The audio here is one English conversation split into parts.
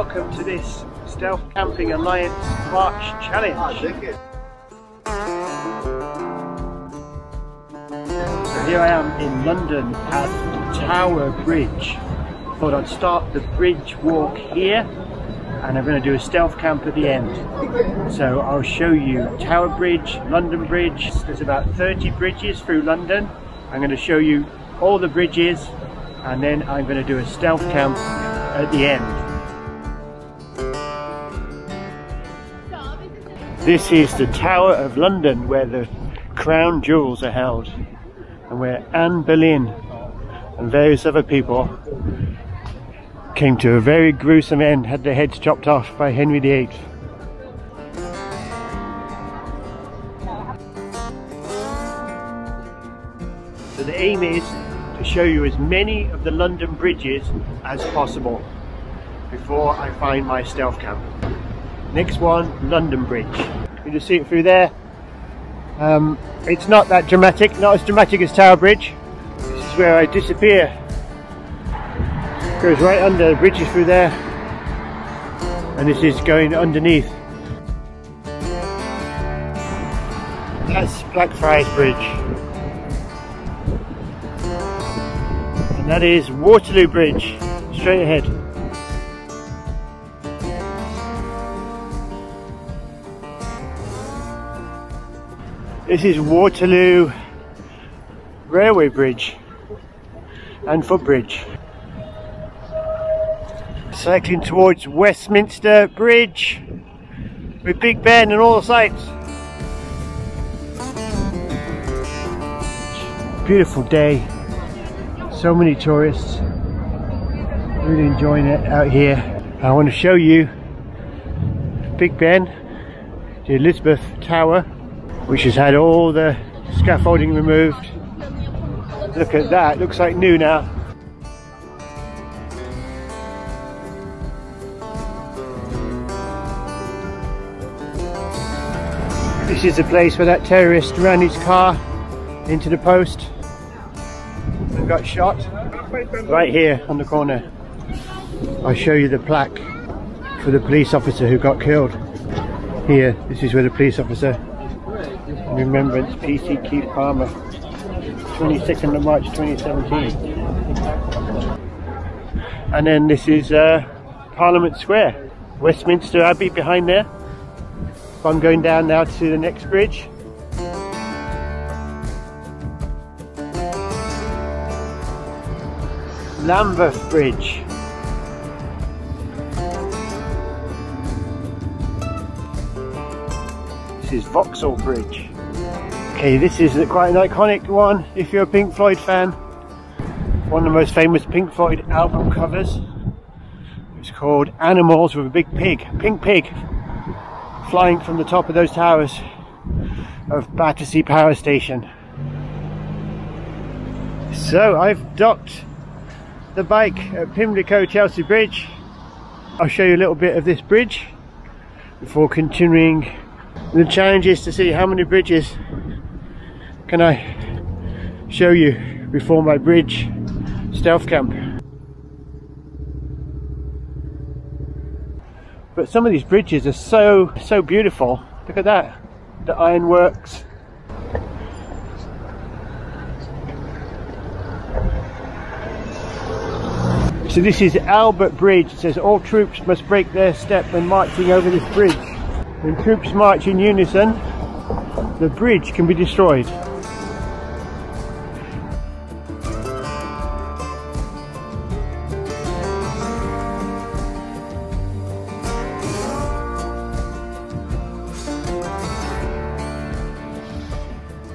welcome to this Stealth Camping Alliance March Challenge. So here I am in London at Tower Bridge. Thought I'd start the bridge walk here and I'm going to do a stealth camp at the end. So I'll show you Tower Bridge, London Bridge. There's about 30 bridges through London. I'm going to show you all the bridges and then I'm going to do a stealth camp at the end. This is the Tower of London where the crown jewels are held and where Anne Boleyn and various other people came to a very gruesome end, had their heads chopped off by Henry VIII. So the aim is to show you as many of the London bridges as possible before I find my stealth camp. Next one, London Bridge. You can see it through there. It's not that dramatic, not as dramatic as Tower Bridge. This is where I disappear. Goes right under the bridges through there, and this is going underneath. That's Blackfriars Bridge, and that is Waterloo Bridge, straight ahead. This is Waterloo Railway Bridge and footbridge. Cycling towards Westminster Bridge with Big Ben and all the sights. Beautiful day, so many tourists, really enjoying it out here. I want to show you Big Ben, the Elizabeth Tower, which has had all the scaffolding removed. Look at that, looks like new now. This is the place where that terrorist ran his car into the post and got shot. Right here on the corner. I'll show you the plaque for the police officer who got killed. Here, this is where the police officer, Remembrance PC Keith Palmer, 22nd of March 2017. And then this is Parliament Square, Westminster Abbey behind there. I'm going down now to the next bridge. Lambeth Bridge. This is Vauxhall Bridge. Okay, this is quite an iconic one if you're a Pink Floyd fan. One of the most famous Pink Floyd album covers. It's called Animals with a big pig, pink pig, flying from the top of those towers of Battersea Power Station. So I've docked the bike at Pimlico Chelsea Bridge. I'll show you a little bit of this bridge before continuing the challenges to see how many bridges can I show you before my bridge stealth camp. But some of these bridges are so beautiful. Look at that, the ironworks. So this is Albert Bridge. It says all troops must break their step when marching over this bridge. When troops march in unison, the bridge can be destroyed.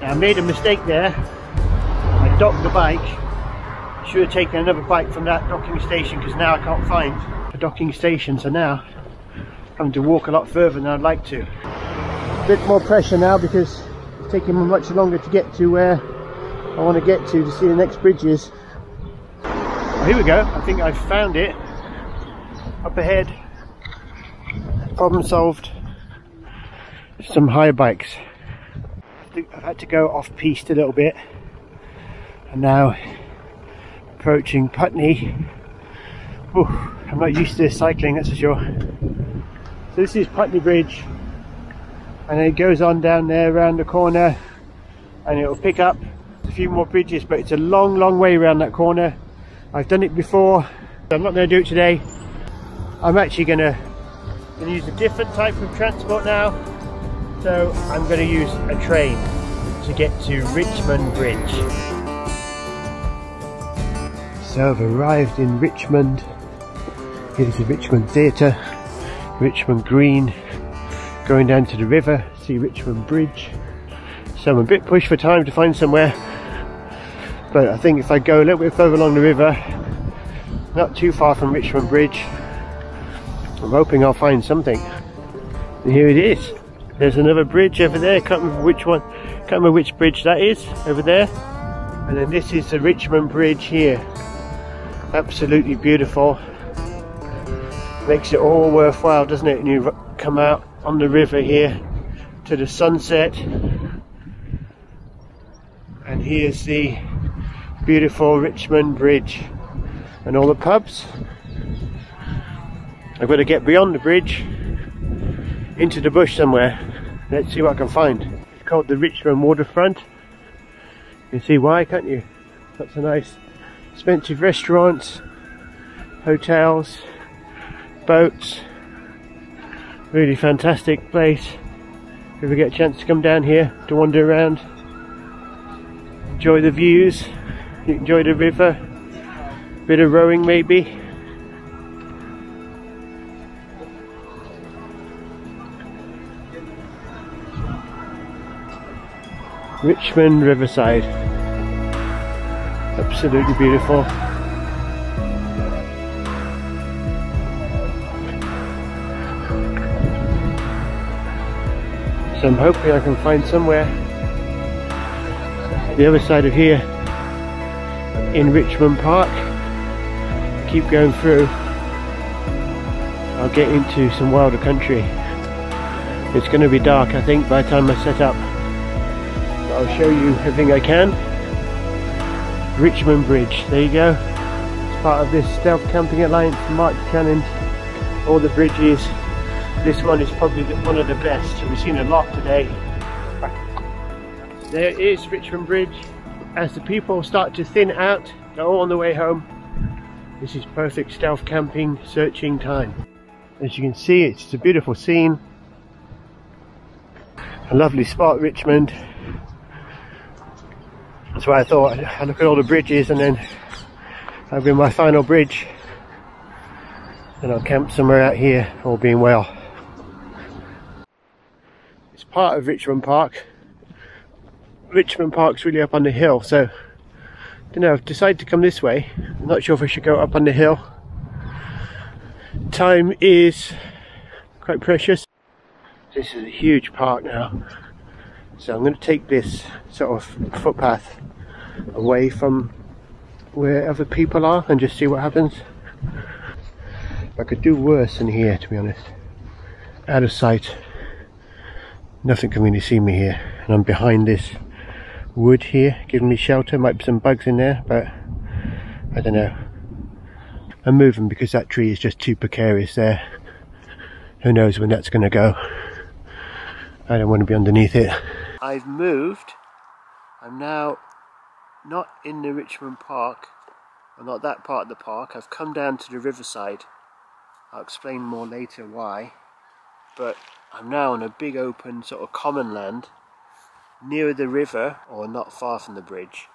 I made a mistake there. I docked the bike. Should have taken another bike from that docking station because now I can't find a docking station, so now I'm having to walk a lot further than I'd like to. A bit more pressure now because it's taking me much longer to get to where I want to get to see the next bridges. Oh, here we go, I think I've found it. Up ahead. Problem solved. Some higher bikes. I've had to go off piste a little bit and now approaching Putney Whew, I'm not used to this cycling, that's for sure. So this is Putney Bridge, and then it goes on down there around the corner, and it'll pick up a few more bridges, but it's a long way around that corner. I've done it before, so I'm not going to do it today. I'm actually going to use a different type of transport now, so I'm going to use a train to get to Richmond Bridge. So I've arrived in Richmond. Here's the Richmond Theatre, Richmond Green, going down to the river, see Richmond Bridge. So I'm a bit pushed for time to find somewhere, but I think if I go a little bit further along the river, not too far from Richmond Bridge, I'm hoping I'll find something. And here it is. There's another bridge over there, can't remember which one, can't remember which bridge that is, over there. And then this is the Richmond Bridge here. Absolutely beautiful. Makes it all worthwhile, doesn't it? And you come out on the river here to the sunset. And here's the beautiful Richmond Bridge and all the pubs. I've got to get beyond the bridge into the bush somewhere. Let's see what I can find. It's called the Richmond Waterfront. You can see why, can't you? Lots of nice expensive restaurants, hotels, boats. Really fantastic place. If you ever get a chance to come down here to wander around, enjoy the views, enjoy the river, bit of rowing maybe. Richmond Riverside, absolutely beautiful. So I'm hoping I can find somewhere the other side of here in Richmond Park. Keep going through, I'll get into some wilder country. It's going to be dark I think by the time I set up. I'll show you everything I can. Richmond Bridge, there you go. It's part of this Stealth Camping Alliance March Challenge. All the bridges. This one is probably one of the best. We've seen a lot today. There is Richmond Bridge. As the people start to thin out, they're all on the way home. This is perfect stealth camping, searching time. As you can see, it's a beautiful scene. A lovely spot, Richmond. That's why I thought I'd look at all the bridges and then that'll be my final bridge. Then I'll camp somewhere out here, all being well. It's part of Richmond Park. Richmond Park's really up on the hill, so I don't know, I've decided to come this way. I'm not sure if I should go up on the hill. Time is quite precious. This is a huge park now. So I'm going to take this sort of footpath away from where other people are and just see what happens. I could do worse than here, to be honest. Out of sight. Nothing can really see me here. And I'm behind this wood here, giving me shelter. Might be some bugs in there, but I don't know. I'm moving because that tree is just too precarious there. Who knows when that's going to go. I don't want to be underneath it. I've moved. I'm now not in the Richmond Park, or not that part of the park. I've come down to the riverside. I'll explain more later why. But I'm now on a big open sort of common land near the river, or not far from the bridge.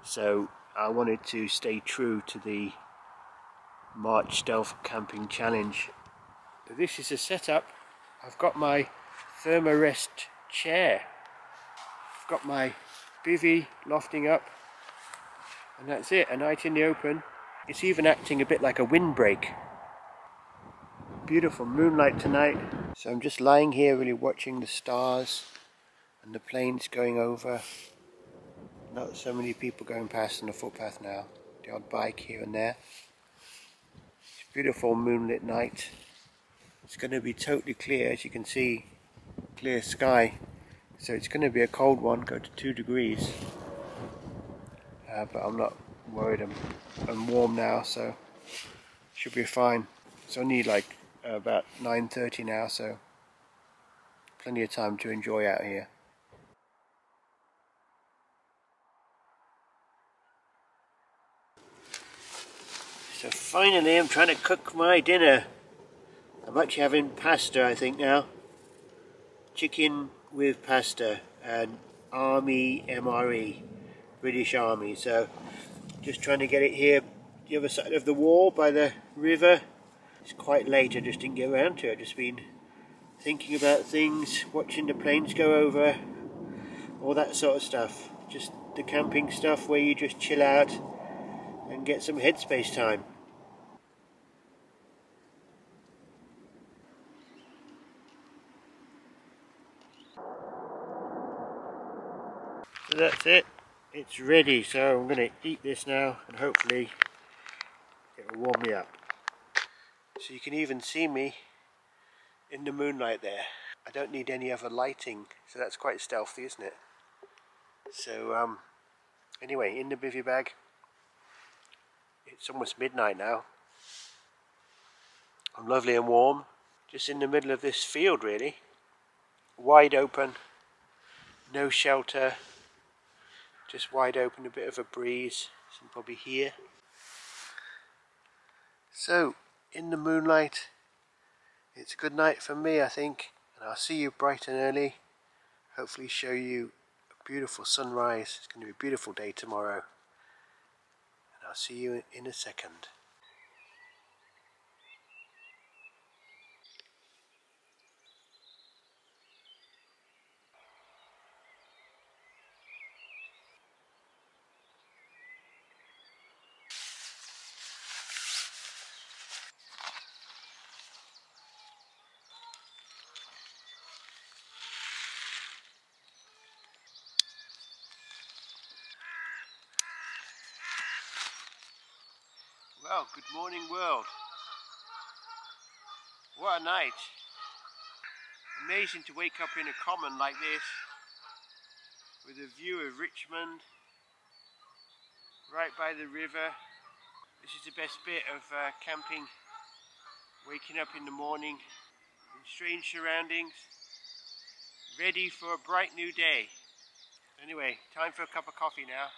So I wanted to stay true to the March Stealth Camping Challenge. So this is a setup. I've got my Thermorest chair. I've got my bivvy lofting up, and that's it, a night in the open. It's even acting a bit like a windbreak. Beautiful moonlight tonight. So I'm just lying here really watching the stars and the planes going over. Not so many people going past on the footpath now. The odd bike here and there. It's a beautiful moonlit night. It's going to be totally clear, as you can see. Clear sky. So it's going to be a cold one, go to 2 degrees. But I'm not worried, I'm warm now, so Should be fine. It's only like about 9:30 now, so plenty of time to enjoy out here. So finally I'm trying to cook my dinner. I'm actually having pasta, I think, now. Chicken with pasta and Army MRE, British Army. So just trying to get it here the other side of the wall by the river. It's quite late, I just didn't get around to it. I've just been thinking about things, watching the planes go over, all that sort of stuff. Just the camping stuff where you just chill out and get some headspace time. So that's it, it's ready, so I'm going to eat this now and hopefully it will warm me up. So you can even see me in the moonlight there. I don't need any other lighting, so that's quite stealthy, isn't it? So anyway, in the bivvy bag. It's almost midnight now. I'm lovely and warm, just in the middle of this field really. Wide open, no shelter. Just wide open, a bit of a breeze, you can probably hear. So, in the moonlight, it's a good night for me, I think, and I'll see you bright and early. Hopefully show you a beautiful sunrise. It's going to be a beautiful day tomorrow. And I'll see you in a second. Well, good morning world. What a night. Amazing to wake up in a common like this with a view of Richmond right by the river. This is the best bit of camping, waking up in the morning in strange surroundings, ready for a bright new day. Anyway, time for a cup of coffee now.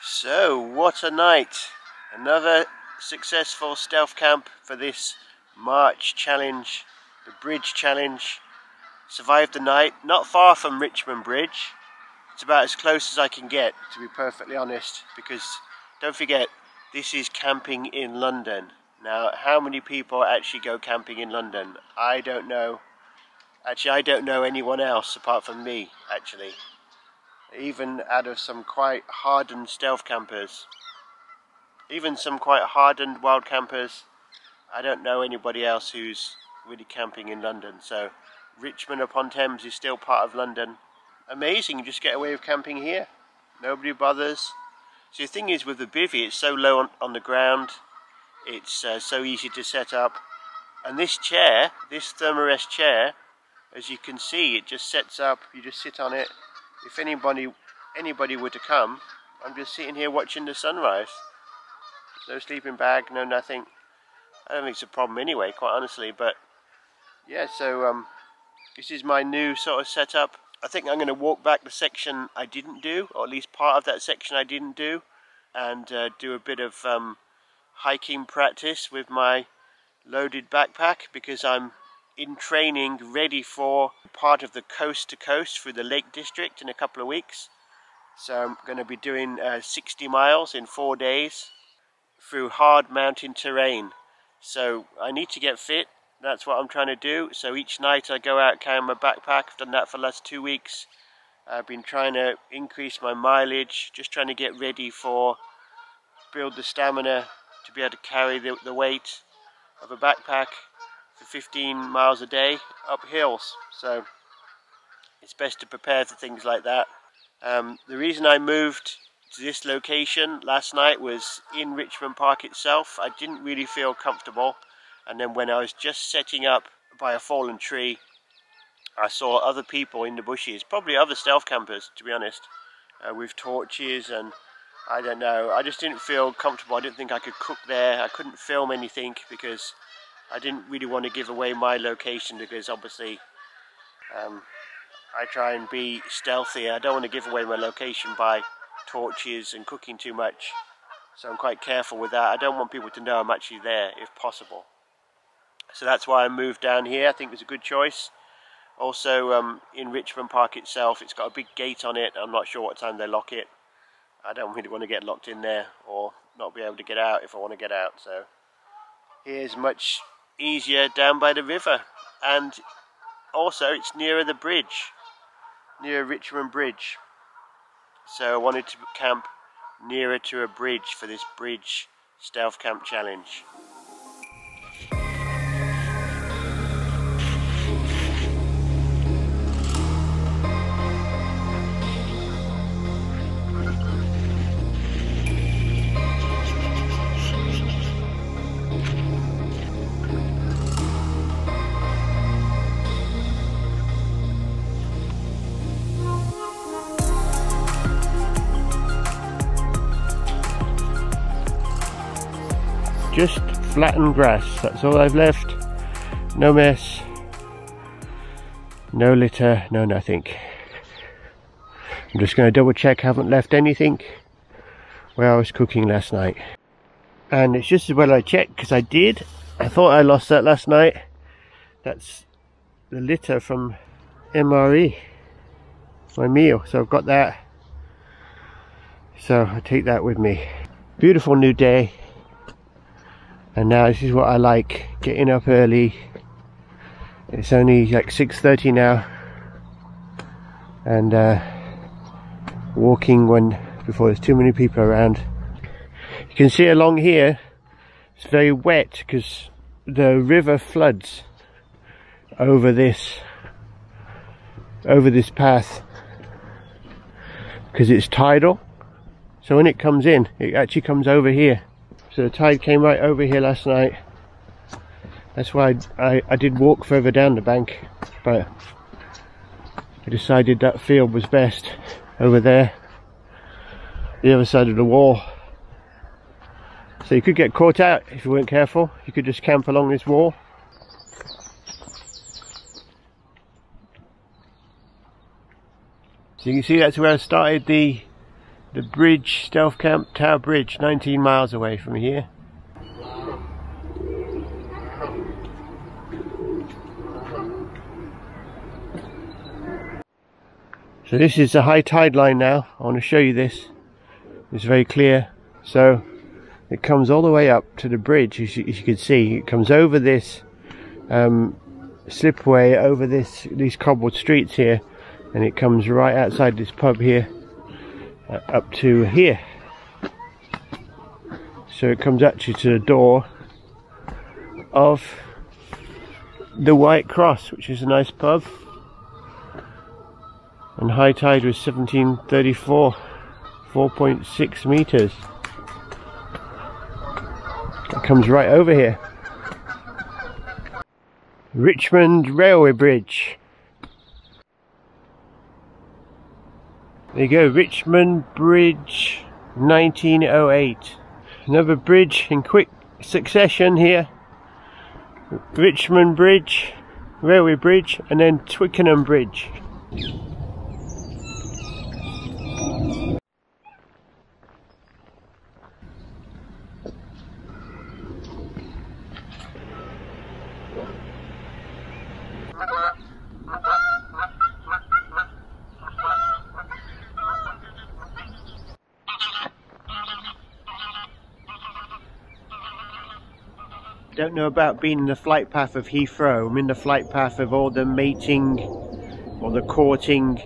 So, what a night! Another successful stealth camp for this March challenge, the bridge challenge. Survived the night, not far from Richmond Bridge. It's about as close as I can get, to be perfectly honest, because don't forget, this is camping in London. Now, how many people actually go camping in London? I don't know. Actually, I don't know anyone else apart from me, actually. Even out of some quite hardened stealth campers, even some quite hardened wild campers, I don't know anybody else who's really camping in London. So Richmond upon Thames is still part of London. Amazing, you just get away with camping here. Nobody bothers. So the thing is with the bivvy, it's so low on the ground, it's so easy to set up. And this chair, this Thermorest chair, as you can see, it just sets up, you just sit on it. If anybody were to come, I'm just sitting here watching the sunrise. No sleeping bag, no nothing. I don't think it's a problem anyway, quite honestly, but yeah, so this is my new sort of setup. I think I'm going to walk back the section I didn't do, or at least part of that section I didn't do, and do a bit of hiking practice with my loaded backpack, because I'm in training ready for part of the coast to coast through the Lake District in a couple of weeks. So I'm going to be doing 60 miles in 4 days through hard mountain terrain. So I need to get fit. That's what I'm trying to do. So each night I go out carrying my backpack. I've done that for the last 2 weeks. I've been trying to increase my mileage, just trying to get ready for, build the stamina to be able to carry the weight of a backpack for 15 miles a day up hills. So it's best to prepare for things like that. The reason I moved to this location last night was in Richmond Park itself. I didn't really feel comfortable, and then when I was just setting up by a fallen tree, I saw other people in the bushes, probably other stealth campers to be honest, with torches, and I don't know, I just didn't feel comfortable. I didn't think I could cook there. I couldn't film anything because I didn't really want to give away my location, because obviously I try and be stealthy. I don't want to give away my location by torches and cooking too much, so I'm quite careful with that. I don't want people to know I'm actually there if possible. So that's why I moved down here. I think it was a good choice. Also in Richmond Park itself, it's got a big gate on it. I'm not sure what time they lock it. I don't really want to get locked in there or not be able to get out if I want to get out. So here's much easier down by the river, and also it's nearer the bridge, near Richmond Bridge. So I wanted to camp nearer to a bridge for this bridge stealth camp challenge. Just flattened grass, that's all I've left. No mess, no litter, no nothing. I'm just going to double check I haven't left anything where I was cooking last night. And it's just as well I checked, because I did. I thought I lost that last night. That's the litter from MRE, my meal, so I've got that. So I take that with me. Beautiful new day. And now this is what I like, getting up early. It's only like 6:30 now, and walking before there's too many people around. You can see along here it's very wet because the river floods over this path because it's tidal. So when it comes in, it actually comes over here. So the tide came right over here last night. That's why I did walk further down the bank, but I decided that field was best over there, the other side of the wall. So you could get caught out if you weren't careful. You could just camp along this wall. So you can see that's where I started the bridge, stealth camp, Tower Bridge, 19 miles away from here. So this is the high tide line now. I want to show you this. It's very clear. So it comes all the way up to the bridge, as you can see. It comes over this slipway, over these cobbled streets here, and it comes right outside this pub here. Up to here, so it comes actually to the door of the White Cross, which is a nice pub, and high tide was 1734 4.6 meters. It comes right over here. Richmond Railway Bridge. There you go, Richmond Bridge 1908. Another bridge in quick succession here. Richmond Bridge, Railway Bridge, and then Twickenham Bridge. Don't know about being in the flight path of Heathrow. I'm in the flight path of all the mating or the courting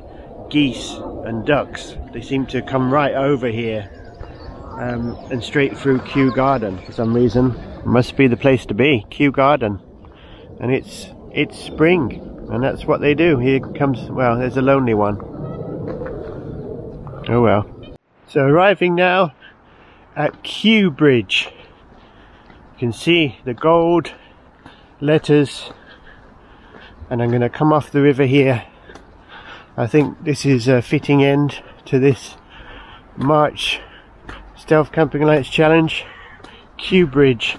geese and ducks. They seem to come right over here and straight through Kew Garden for some reason. Must be the place to be, Kew Garden. And it's spring, and that's what they do. Here comes, well, there's a lonely one. Oh well. So arriving now at Kew Bridge. You can see the gold letters, and I'm going to come off the river here. I think this is a fitting end to this March Stealth Camping Lights Challenge. Kew Bridge,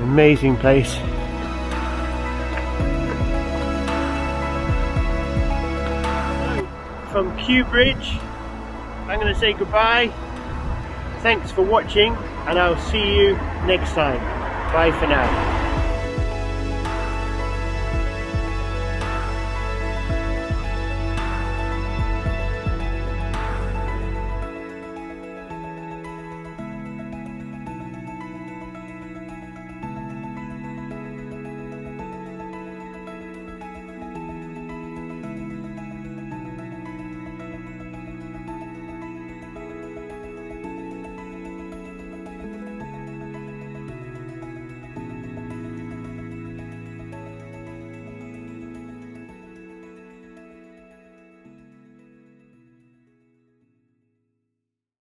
amazing place. From Kew Bridge, I'm going to say goodbye. Thanks for watching, and I'll see you next time. Bye for now.